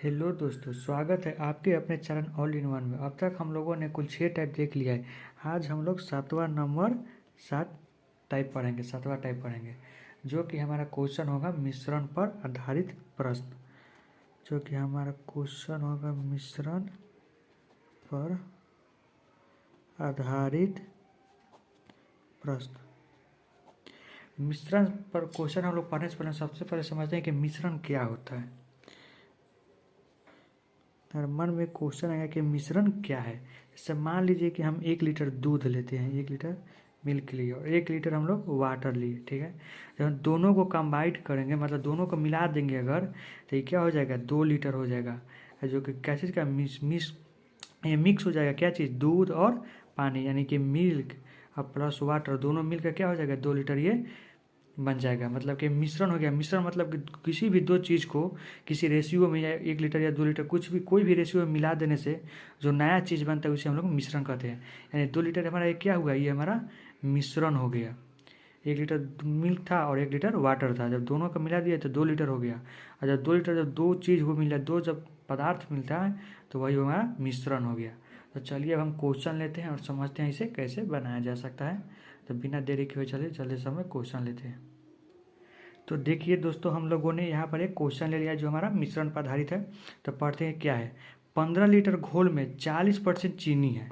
Hello दोस्तों, स्वागत है आपके अपने चैनल ऑल इन वन में। अब तक हम लोगों ने कुल 6 टाइप देख लिया है। आज हम लोग 7वां टाइप पढ़ेंगे, जो कि हमारा क्वेश्चन होगा मिश्रण पर आधारित प्रश्न। पर आधारित प्रश्न। मिश्रण पर क्वेश्चन हम लोग पढ़ने से पहले सबसे पहले समझते हैं कि मिश्रण क्या होता है। हमारे मन में क्वेश्चन आएगा कि मिश्रण क्या है। जैसे मान लीजिए कि हम 1 लीटर दूध लेते हैं, 1 लीटर मिल्क लिए और 1 लीटर हम लोग वाटर लिए, ठीक है। जब हम दोनों को कंबाइंड करेंगे, मतलब दोनों को मिला देंगे अगर, तो ये क्या हो जाएगा, 2 लीटर हो जाएगा। जो कि क्या चीज़ का ये मिक्स हो जाएगा, क्या चीज़, दूध और पानी, यानी कि मिल्क और प्लस वाटर दोनों मिलकर क्या हो जाएगा, 2 लीटर ये बन जाएगा। मतलब कि मिश्रण हो गया। मिश्रण मतलब कि किसी भी दो चीज़ को किसी रेशियो में, या 1 लीटर या 2 लीटर, कुछ भी कोई भी रेशियो में मिला देने से जो नया चीज़ बनता है उसे हम लोग मिश्रण कहते हैं। यानी 2 लीटर हमारा ये क्या हुआ, ये हमारा मिश्रण हो गया। 1 लीटर मिल्क था और 1 लीटर वाटर था, जब दोनों का मिला दिया तो 2 लीटर हो गया। और जब 2 लीटर, जब दो चीज़ को मिला, दो जब पदार्थ मिलता है तो वही हमारा मिश्रण हो गया। तो चलिए अब हम क्वेश्चन लेते हैं और समझते हैं इसे कैसे बनाया जा सकता है। तो बिना देरी के हुए चलिए जल्दी से हम क्वेश्चन लेते हैं। तो देखिए दोस्तों, हम लोगों ने यहाँ पर एक क्वेश्चन ले लिया जो हमारा मिश्रण पर आधारित है। तो पढ़ते हैं क्या है। 15 लीटर घोल में 40% चीनी है।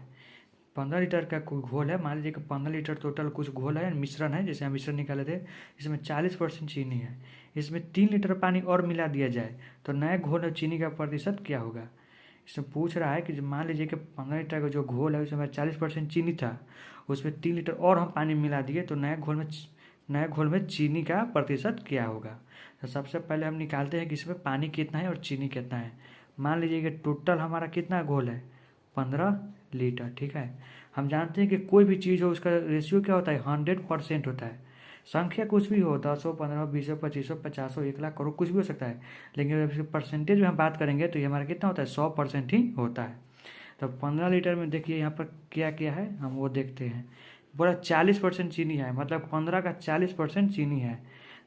15 लीटर का कोई घोल है, मान लीजिए कि 15 लीटर टोटल कुछ घोल है, मिश्रण है, जैसे हम मिश्रण निकाले थे। इसमें 40% चीनी है। इसमें 3 लीटर पानी और मिला दिया जाए तो नए घोल में चीनी का प्रतिशत क्या होगा। इसमें पूछ रहा है कि मान लीजिए कि 15 लीटर का जो घोल है उसमें 40% चीनी था, उसमें 3 लीटर और हम पानी मिला दिए तो नए घोल में चीनी का प्रतिशत क्या होगा। तो सबसे पहले हम निकालते हैं कि इसमें पानी कितना है और चीनी कितना है। मान लीजिए कि टोटल हमारा कितना घोल है, 15 लीटर, ठीक है। हम जानते हैं कि कोई भी चीज़ हो उसका रेशियो क्या होता है, 100% होता है। संख्या कुछ भी हो, 10 15 20 25 50 1 लाख करोड़ कुछ भी हो सकता है, लेकिन अगर परसेंटेज में हम बात करेंगे तो ये हमारा कितना होता है, 100% ही होता है। तो 15 लीटर में देखिए यहाँ पर क्या क्या है, हम वो देखते हैं। बोला 40% चीनी है, मतलब 15 का 40% चीनी है।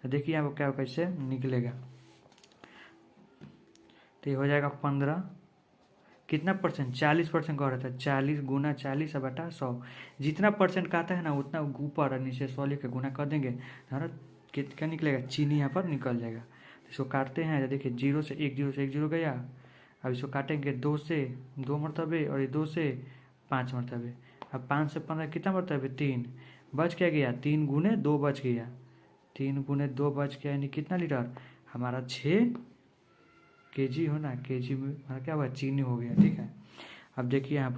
तो देखिए यहाँ पर क्या कैसे निकलेगा। तो ये हो जाएगा 15, कितना परसेंट, 40% का रहता है, 40 गुना 40 बटा 100। जितना परसेंट का आता है ना उतना ऊपर और नीचे 100 लिख के गुना कर देंगे, हमारा क्या निकलेगा, चीनी यहाँ पर निकल जाएगा। तो इसको काटते हैं, देखिए 0 से 1, 0 से 1 0 गया। अब इसको काटेंगे 2 से 2 मरतबे और ये 2 से 5 मरतबे। अब 5 से 15 कितना मरतबे, 3। बच क्या गया, 3 गुने 2 बच गया, 3 गुने 2 बच गया, यानी कितना लीटर हमारा, 6 kg होना, kg में हमारा क्या हुआ, चीनी हो गया, ठीक है। अब देखिए यहाँ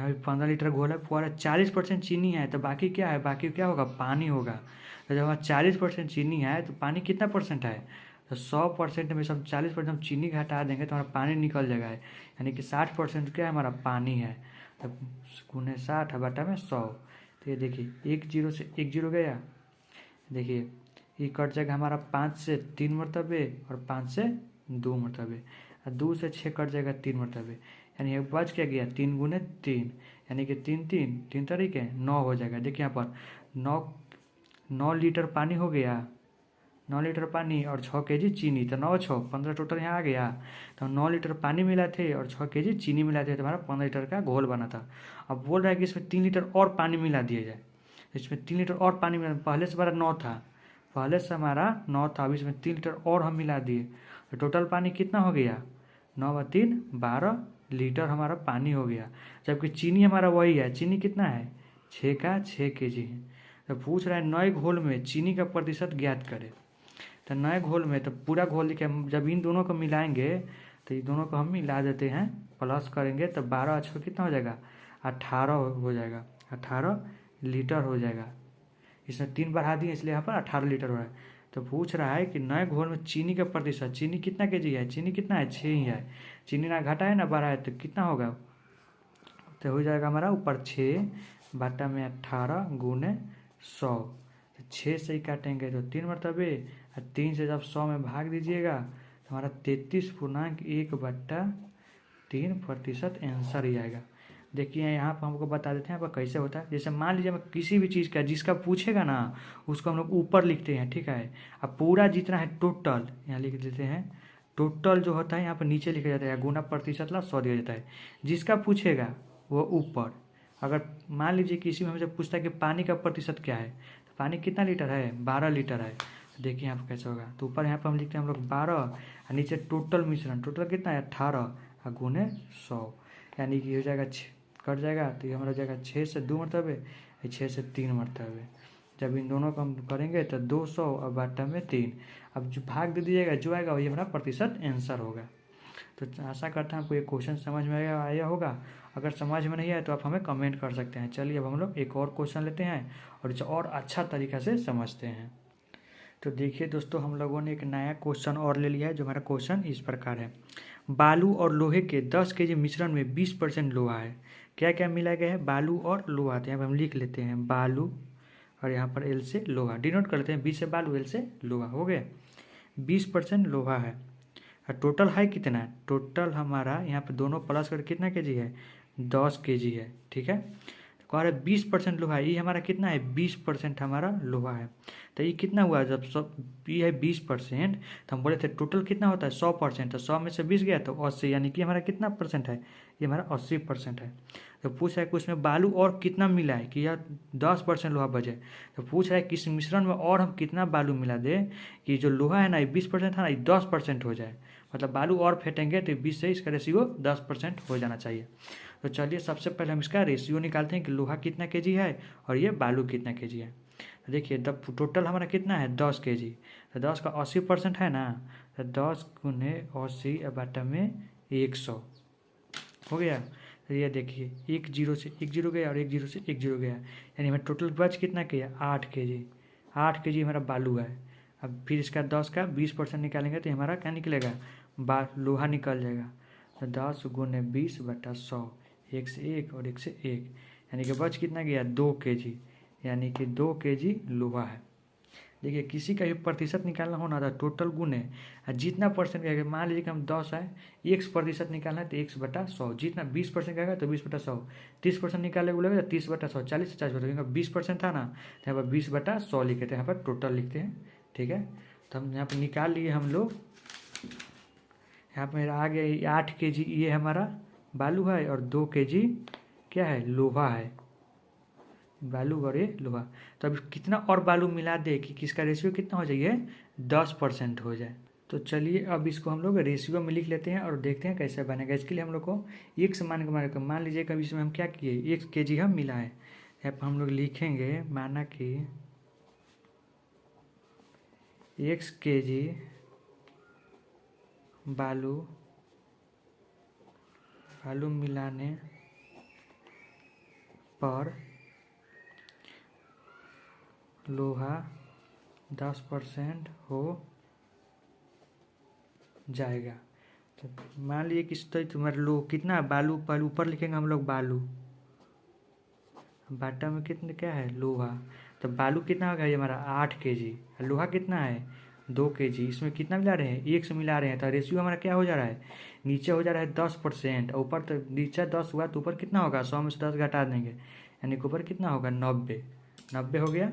भी 15 लीटर घोल है, पूरा 40% चीनी है, तो बाकी क्या है, बाकी क्या होगा, पानी होगा। तो जब हमारा 40% चीनी है तो पानी कितना परसेंट है, तो 100% में से हम 40% हम चीनी का हटा देंगे तो हमारा पानी निकल जाएगा, यानी कि 60% क्या है, हमारा पानी है। तो गुने 60 बटा में 100। तो ये देखिए 1 0 से 1 0 गया, देखिए ये कट जाएगा हमारा 5 से 3 मरतबे और 5 से 2 मरतबे, और 2 से 6 कट जाएगा 3 मरतबे, यानी ये बच क्या गया, 3 गुने 3, यानी कि 3 3 3 तरीके 9 हो जाएगा। देखिए यहाँ पर 9 लीटर पानी हो गया, 9 लीटर पानी और 6 kg चीनी, तो 9 6 15 टोटल यहाँ आ गया। तो 9 लीटर पानी मिला थे और 6 kg चीनी मिला थे, तो हमारा 15 लीटर का घोल बना था। अब बोल रहा है कि इसमें 3 लीटर और पानी मिला दिया जाए। इसमें 3 लीटर और पानी मिला, पहले से हमारा 9 था, अब इसमें 3 लीटर और हम मिला दिए तो टोटल पानी कितना हो गया, 9 व 3 12 लीटर हमारा पानी हो गया। जबकि चीनी हमारा वही है, चीनी कितना है, 6 का 6 kg है। तो पूछ रहा है नए घोल में चीनी का प्रतिशत ज्ञात करें। तो नए घोल में, तो पूरा घोल लिखे, जब इन दोनों को मिलाएंगे तो ये दोनों को हम मिला देते हैं, प्लस करेंगे तो 12 अच्छो कितना हो जाएगा, 18 हो जाएगा, 18 लीटर हो जाएगा। इसमें 3 बढ़ा दिए इसलिए यहाँ पर 18 लीटर हो रहा है। तो पूछ रहा है कि नए घोल में चीनी का प्रतिशत, चीनी कितना kg है, चीनी कितना है, 6 ही है। चीनी ना घटा है ना बढ़ा है, तो कितना होगा, तो हो जाएगा हमारा ऊपर 6 बटा में 18 गुने 100। तो 6 से ही काटेंगे तो 3 मरतबे, और 3 से जब 100 में भाग दीजिएगा तो हमारा 33.1/3% आंसर ही आएगा। देखिए यहाँ पर हमको बता देते हैं यहाँ पर कैसे होता है। जैसे मान लीजिए मैं किसी भी चीज़ का जिसका पूछेगा ना उसको हम लोग ऊपर लिखते हैं, ठीक है। अब पूरा जितना है टोटल यहाँ लिख देते हैं, टोटल जो होता है यहाँ पर नीचे लिखा जाता है, गुना प्रतिशत ला 100 दिया जाता है। जिसका पूछेगा वो ऊपर। अगर मान लीजिए किसी में हमसे पूछता है कि पानी का प्रतिशत क्या है, तो पानी कितना लीटर है, 12 लीटर है। देखिए यहाँ पर कैसे होगा, तो ऊपर यहाँ पर हम लिखते हैं हम लोग 12 और नीचे टोटल मिश्रण, टोटल कितना है 18 और गुने 100, यानी कि हो जाएगा कट जाएगा, तो ये हमारा जाएगा 6 से 2 मरतबे, 6 से 3 मरतबे। जब इन दोनों को हम करेंगे तो 200 और बटा में 3, अब जो भाग दे दीजिएगा जो आएगा वही हमारा प्रतिशत आंसर होगा। तो आशा करता हूँ आपको ये क्वेश्चन समझ में आया होगा। अगर समझ में नहीं आया तो आप हमें कमेंट कर सकते हैं। चलिए अब हम लोग एक और क्वेश्चन लेते हैं और इसे और अच्छा तरीका से समझते हैं। तो देखिए दोस्तों, हम लोगों ने एक नया क्वेश्चन और ले लिया है। जो हमारा क्वेश्चन इस प्रकार है, बालू और लोहे के 10 केजी मिश्रण में 20% लोहा है। क्या क्या मिला गया है, बालू और लोहा। तो यहाँ पर हम लिख लेते हैं बालू और यहाँ पर एल से लोहा, डिनोट कर लेते हैं, बी से बालू एल से लोहा, हो गया। 20% लोहा है और टोटल है कितना, टोटल हमारा यहाँ पे दोनों प्लस कर कितना केजी है, 10 केजी है, ठीक है। तो कह रहे 20% लोहा है, ये हमारा कितना है, 20% हमारा लोहा है। तो ये कितना हुआ, जब सब ये है 20%, तो हम बोले थे टोटल कितना होता है 100%, तो 100 में से 20 गया तो 80, यानी कि हमारा कितना परसेंट है, ये हमारा 80% है। तो पूछ रहा है कि उसमें बालू और कितना मिला है, कि यार 10% लोहा बचे। तो पूछ रहा है कि इस मिश्रण में और हम कितना बालू मिला दें कि जो लोहा है ना ये 20% था ना, ये 10% हो जाए। मतलब बालू और फेंटेंगे तो 20 से इसका रेशियो 10% हो जाना चाहिए। तो चलिए सबसे पहले हम इसका रेशियो निकालते हैं कि लोहा कितना केजी है और ये बालू कितना केजी है। तो देखिए टोटल हमारा कितना है 10 केजी, तो 10 का 80% है ना, तो 10 गुने 80 बटा में 100 हो गया। तो ये देखिए 1 0 से 1 0 गया और 1 0 से 1 0 गया, यानी हमें टोटल बच कितना किया 8 केजी। 8 केजी हमारा बालू है। अब फिर इसका 10 का 20% निकालेंगे तो हमारा क्या निकलेगा, लोहा निकल जाएगा। तो 10 गुने 20 बटा 100, 1 से 1 और 1 से 1, यानी कि बच कितना गया 2 केजी, यानी कि 2 केजी लोहा है। देखिए किसी का भी प्रतिशत निकालना हो ना तो टोटल गुने जितना परसेंट कहेगा, मान लीजिए कि हम 10 है, 1% निकालना है तो 1 बटा 100, जितना 20% कहेगा तो 20 बटा 100, 30% निकाले बोलेगा तो 30 बटा 100, 40 से 40%, क्योंकि 20% था ना, तो यहाँ पर 20 बटा 100 लिखे थे, यहाँ पर टोटल लिखते हैं, ठीक है। तो हम यहाँ पर निकाल लिए हम लोग, यहाँ पर मेरा आ गया 8 केजी ये हमारा बालू है और 2 केजी क्या है, लोहा है, बालू और ये लोहा। तो अब कितना और बालू मिला दे कि किसका रेशियो कितना हो जाए, 10% हो जाए। तो चलिए अब इसको हम लोग रेशियो में लिख लेते हैं और देखते हैं कैसे बनेगा। इसके लिए हम लोग को एक समान के मान लीजिए कभी इसमें हम क्या किए, 1 केजी हम मिला है, यहाँ पर हम लोग लिखेंगे माना कि 1 केजी बालू मिलाने पर लोहा 10% हो जाएगा। तो मान लीजिए किस तरह तुम्हारे लोग कितना बालू, पहले ऊपर लिखेंगे हम लोग बालू, बाटा में कितने क्या है लोहा, तो बालू कितना होगा ये हमारा 8 केजी, लोहा कितना है 2 केजी। इसमें कितना मिला रहे हैं, 1 से मिला रहे हैं, तो रेशियो हमारा क्या हो जा रहा है, नीचे हो जा रहा है 10%, ऊपर तो नीचे 10 हुआ तो ऊपर कितना होगा, 100 में से 10 घटा देंगे, यानी कि ऊपर कितना होगा 90 हो गया।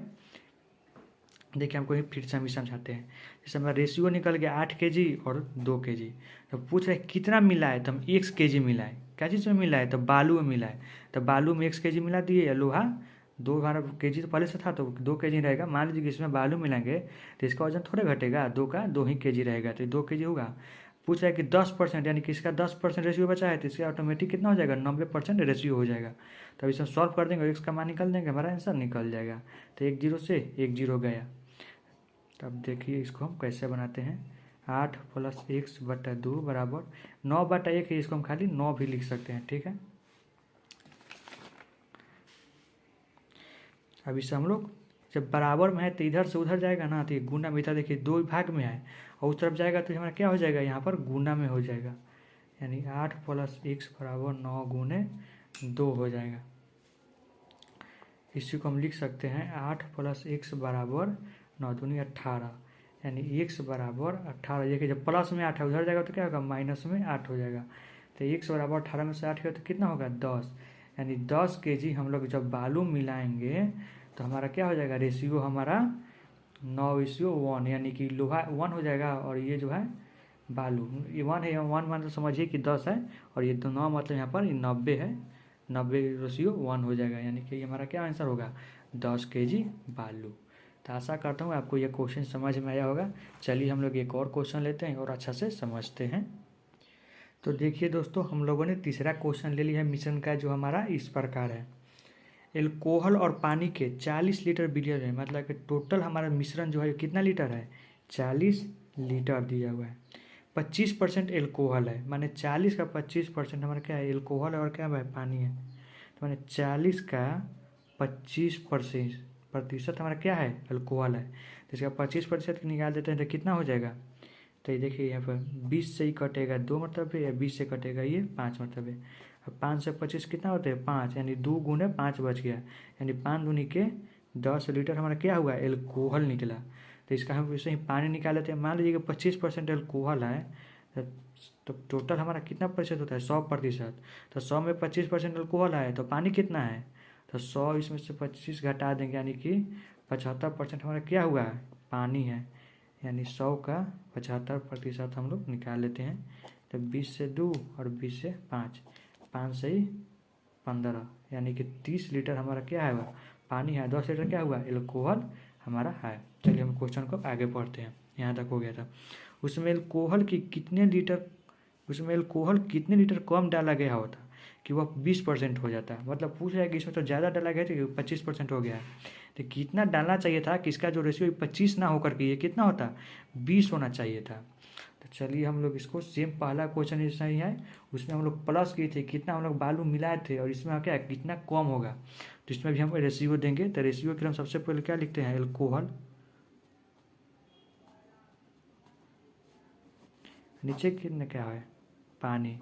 देखिए हमको फिर से हम समझाते हैं। जैसे हमारा रेशियो निकल गया 8 केजी और 2 केजी, तो पूछ रहे कितना मिला है, तो हम 1 केजी मिला है, क्या चीज़ में मिला है, तो बालू में मिला है, तो बालू में 1 केजी मिला दिए, या लोहा 2 केजी तो पहले से था तो 2 केजी रहेगा। मान लीजिए कि इसमें बालू मिलाएंगे तो इसका वजन थोड़े घटेगा, 2 का 2 ही केजी रहेगा, तो 2 केजी होगा। पूछ रहा है कि 10%, यानी कि इसका 10% रेशियो बचा है, तो इसका ऑटोमेटिक कितना हो जाएगा 90% रेशियो हो जाएगा। तो अब इसे सॉल्व कर देंगे और इसका मान निकाल देंगे, हमारा आंसर निकल जाएगा। तो 1 0 से 1 0 गया। तब देखिए इसको हम कैसे बनाते हैं, 8 + x बटा 2 बराबर 9 बटा 1 है, इसको हम खाली 9 भी लिख सकते हैं, ठीक है। अब इसे हम लोग जब बराबर में है तो इधर से उधर जाएगा ना, तो ये गुना में, इधर देखिए 2 भाग में है और उस तरफ जाएगा तो हमारा क्या हो जाएगा, यहाँ पर गुना में हो जाएगा, यानी 8 + x बराबर 9 गुने 2 हो जाएगा। इसी को हम लिख सकते हैं 8 + x बराबर 9 दूनी 18, यानी x बराबर 18। देखिए जब प्लस में 8 है उधर जाएगा तो क्या होगा, माइनस में 8 हो जाएगा। तो x बराबर 18 में से 8 है तो कितना होगा 10, यानी 10 केजी हम लोग जब बालू मिलाएंगे तो हमारा क्या हो जाएगा, रेशियो हमारा 9:1, यानी कि लोहा 1 हो जाएगा और ये जो है बालू। ये 1 है, 1 मतलब समझिए कि 10 है, और ये तो 9 मतलब यहाँ पर 90 है, 90 रेशियो 1 हो जाएगा, यानी कि हमारा क्या आंसर होगा 10 kg बालू। तो आशा करता हूँ आपको ये क्वेश्चन समझ में आया होगा। चलिए हम लोग एक और क्वेश्चन लेते हैं और अच्छा से समझते हैं। तो देखिए दोस्तों, हम लोगों ने तीसरा क्वेश्चन ले लिया है मिश्रण का, जो हमारा इस प्रकार है। एल्कोहल और पानी के 40 लीटर बिलियर है, मतलब कि टोटल हमारा मिश्रण जो है कितना लीटर है 40 लीटर दिया हुआ है। 25% एल्कोहल है, माने 40 का 25% हमारा क्या है एल्कोहल है, और क्या है पानी है। तो माने 40 का 25% हमारा क्या है अल्कोहल है। तो इसका 25% निकाल देते हैं तो कितना हो जाएगा। तो ये देखिए यहाँ पर 20 से ही कटेगा 2 मरतबे, या 20 से कटेगा ये 5 मरतबे। अब 5 से 25 कितना होता है 5, यानी 2 गुने 5 बच गया, यानी 5 दूनी के 10 लीटर हमारा क्या हुआ एल्कोहल निकला। तो इसका हम वैसे ही पानी निकाल लेते हैं। मान लीजिए कि 25% एल्कोहल है, तो टोटल हमारा कितना प्रतिशत होता है 100%। तो 100 में 25% एल्कोहल है, तो पानी कितना है, तो 100 इसमें से 25 घटा देंगे, यानी कि 75% हमारा क्या हुआ है पानी है। यानी 100 का 75% हम लोग निकाल लेते हैं। तो 20 से 2 और 20 से 5, 5 से ही 15, यानी कि 30 लीटर हमारा क्या है वह पानी है। 10 लीटर क्या हुआ एल्कोहल हमारा है। चलिए हम क्वेश्चन को आगे पढ़ते हैं। यहाँ तक हो गया था। उसमें एल्कोहल कितने लीटर कम डाला गया होता कि वह 20% हो जाता। मतलब पूछ रहा है कि इसमें तो ज़्यादा डाला गया था कि 25% हो गया है, तो कितना डालना चाहिए था कि इसका जो रेशियो 25 ना होकर के ये कितना होता 20 होना चाहिए था। तो चलिए हम लोग इसको सेम पहला क्वेश्चन ऐसा ही है, उसमें हम लोग प्लस किए थे कितना हम लोग बालू मिलाए थे, और इसमें क्या है कितना कम होगा। तो इसमें भी हम रेशियो देंगे। तो रेशियो के लिए हम सबसे पहले क्या लिखते हैं एल्कोहल, नीचे कितना क्या है पानी,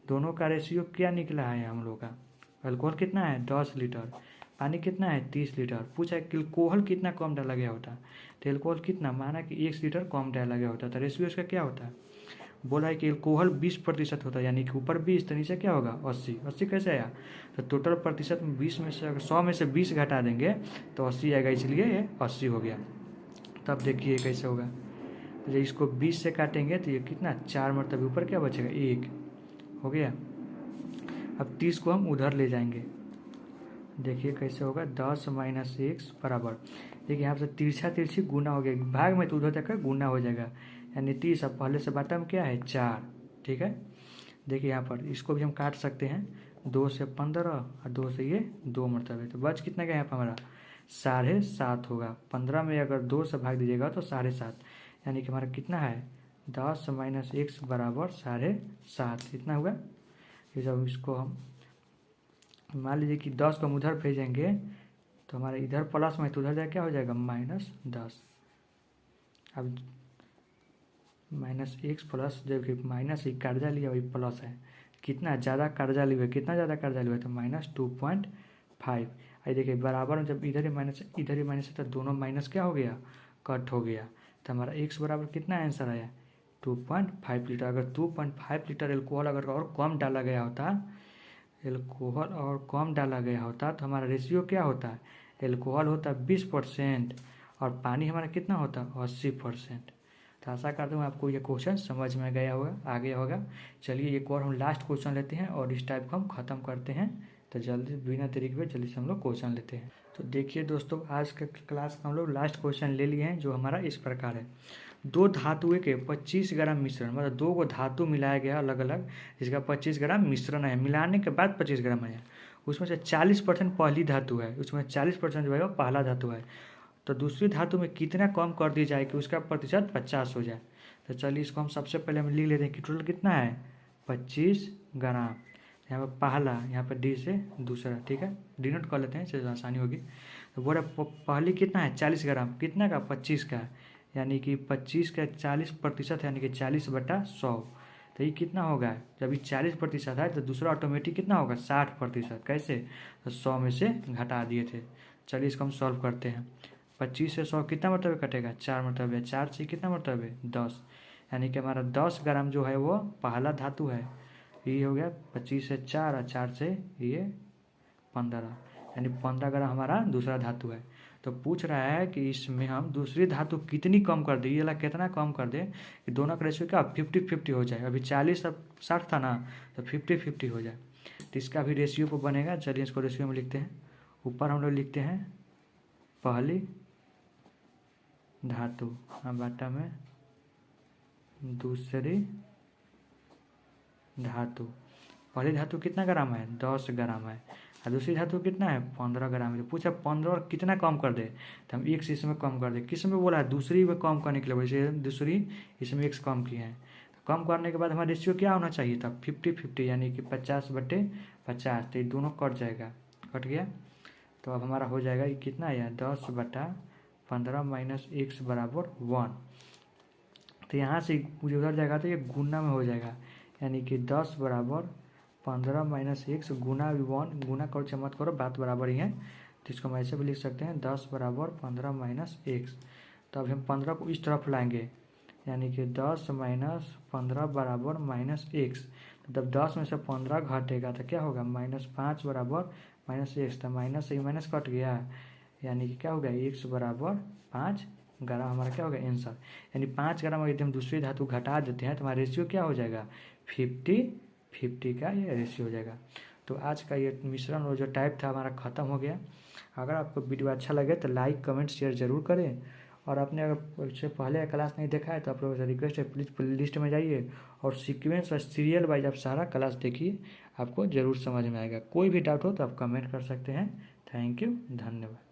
दोनों का रेशियो क्या निकला है हम लोग का। अल्कोहल कितना है 10 लीटर, पानी कितना है 30 लीटर। पूछा है कि अल्कोहल कितना कम डाला गया होता, तो अल्कोहल कितना माना कि 1 लीटर कम डाला गया होता। तो रेशियो इसका क्या होता है, बोला है कि अल्कोहल 20% होता है, यानी कि ऊपर 20 तो नीचे क्या होगा 80। 80 कैसे आया, तो टोटल प्रतिशत में 20 में से अगर 100 में से 20 घटा देंगे तो 80 आएगा, इसलिए ये 80 हो गया। तब देखिए कैसे होगा, तो इसको 20 से काटेंगे तो ये कितना 4 मरतबे ऊपर क्या बचेगा 1 हो गया। अब 30 को हम उधर ले जाएंगे, देखिए कैसे होगा 10 माइनस 1 बराबर, देखिए यहाँ से तिरछा तिरछी गुना हो गया, भाग में तो उधर तक गुना हो जाएगा, यानी 30। अब पहले से बाटा में क्या है 4, ठीक है। देखिए यहाँ पर इसको भी हम काट सकते हैं, 2 से 15 और 2 से ये 2 मरतबे, तो बच कितना गया यहाँ पर हमारा 7.5 होगा। 15 में अगर 2 से भाग दीजिएगा तो 7.5, यानी कि हमारा कितना है 10 माइनस 1 बराबर 7.5 इतना हुआ। फिर जब इसको हम मान लीजिए कि 10 को हम उधर भेजेंगे तो हमारे इधर प्लस में, तो उधर जाए क्या हो जाएगा -10। अब -1 प्लस जब माइनस ही कर्जा लिया वही प्लस है, कितना ज़्यादा कर्जा लिया है, कितना ज़्यादा कर्जा लिया है तो -2.5। आई देखिए बराबर में जब इधर ही माइनस है तो दोनों माइनस क्या हो गया कट हो गया। तो हमारा x बराबर कितना आंसर आया 2.5 लीटर। अगर 2.5 लीटर एल्कोहल अगर और कम डाला गया होता, एल्कोहल और कम डाला गया होता तो हमारा रेशियो क्या होता, एल्कोहल होता 20% और पानी हमारा कितना होता 80%। तो आशा करता हूँ आपको ये क्वेश्चन समझ में गया होगा, आ गया होगा। चलिए एक और हम लास्ट क्वेश्चन लेते हैं और इस टाइप को हम ख़त्म करते हैं। तो जल्दी बिना तरीके पे जल्दी से हम लोग क्वेश्चन लेते हैं। तो देखिए दोस्तों, आज के क्लास का हम लोग लास्ट क्वेश्चन ले लिए हैं, जो हमारा इस प्रकार है। 2 धातुएं के 25 ग्राम मिश्रण, मतलब 2 को धातु मिलाया गया अलग अलग, जिसका 25 ग्राम मिश्रण है, मिलाने के बाद 25 ग्राम आया। उसमें से 40% पहली धातु है, उसमें 40% जो है वो पहला धातु है। तो दूसरी धातु में कितना कम कर दी जाए कि उसका प्रतिशत 50 हो जाए। तो चलिए इसको हम सबसे पहले हम लिख लेते हैं कि टोटल कितना है 25 ग्राम। यहाँ पर पहला, यहाँ पर डी से दूसरा, ठीक है, डिनोट कर लेते हैं इससे आसानी होगी। तो बोला पहली कितना है 40 ग्राम, कितना का 25 का, यानी कि 25 का 40%, यानी कि 40/100। तो ये कितना होगा, जब ये 40% है तो दूसरा ऑटोमेटिक कितना होगा 60%। कैसे, तो 100 में से घटा दिए थे। चलिए इसको हम सॉल्व करते हैं। 25 से 100 कितना मरतबे कटेगा 4 मरतबे, 4 से कितना मरतबे 10, यानी कि हमारा 10 ग्राम जो है वो पहला धातु है। ये हो गया 25 से 4 और 4 से ये 15, यानी 15 ग्राम हमारा दूसरा धातु है। तो पूछ रहा है कि इसमें हम दूसरी धातु कितनी कम कर दें, ये वाला कितना कम कर दें कि दोनों का रेशियो क्या 50-50 हो जाए। अभी 40 अब 60 था ना, तो 50-50 हो जाए। तो इसका भी रेशियो पर बनेगा। चलिए इसको रेशियो में लिखते हैं। ऊपर हम लोग लिखते हैं पहली धातु बटा में दूसरी धातु। पहली धातु कितना ग्राम है, 10 ग्राम है, और दूसरी धातु कितना है, 15 ग्राम है। तो पूछा 15 और कितना कम कर दे, तो हम x इसमें कम कर दे। किस में बोला है, दूसरी में कम करने के लिए, वैसे दूसरी इसमें x कम की है। तो कम करने के बाद हमारा रेशियो क्या होना चाहिए था, 50-50, यानी कि 50/50। तो ये दोनों कट जाएगा, कट गया। तो अब हमारा हो जाएगा ये कितना है, 10/15 माइनस x बराबर 1। तो यहाँ से मुझे उधर जाएगा तो ये गुना में हो जाएगा, यानी कि 10 बराबर 15 माइनस x गुना 1। गुना करो चाहे मत करो, बात बराबर ही है। तो इसको हम ऐसे भी लिख सकते हैं 10 बराबर 15 माइनस x। तो अब हम 15 को इस तरफ लाएंगे, यानी कि 10 माइनस 15 बराबर माइनस x। तो जब 10 में से 15 घटेगा तो क्या होगा, -5 बराबर माइनस x। तो माइनस से ही माइनस कट गया, यानी कि क्या हो गया, x बराबर 5 ग्राम। हमारा क्या होगा आंसर, यानी 5 ग्राम यदि हम दूसरी धातु घटा देते हैं तो हमारा रेशियो क्या हो जाएगा, 50-50 का ये रेशियो हो जाएगा। तो आज का ये मिश्रण और जो टाइप था हमारा ख़त्म हो गया। अगर आपको वीडियो अच्छा लगे तो लाइक कमेंट शेयर जरूर करें। और आपने अगर इससे पहले क्लास नहीं देखा है तो आप लोगों से रिक्वेस्ट है, प्लीज़ प्ले लिस्ट में जाइए और सीक्वेंस और सीरियल वाइज आप सारा क्लास देखिए, आपको ज़रूर समझ में आएगा। कोई भी डाउट हो तो आप कमेंट कर सकते हैं। थैंक यू, धन्यवाद।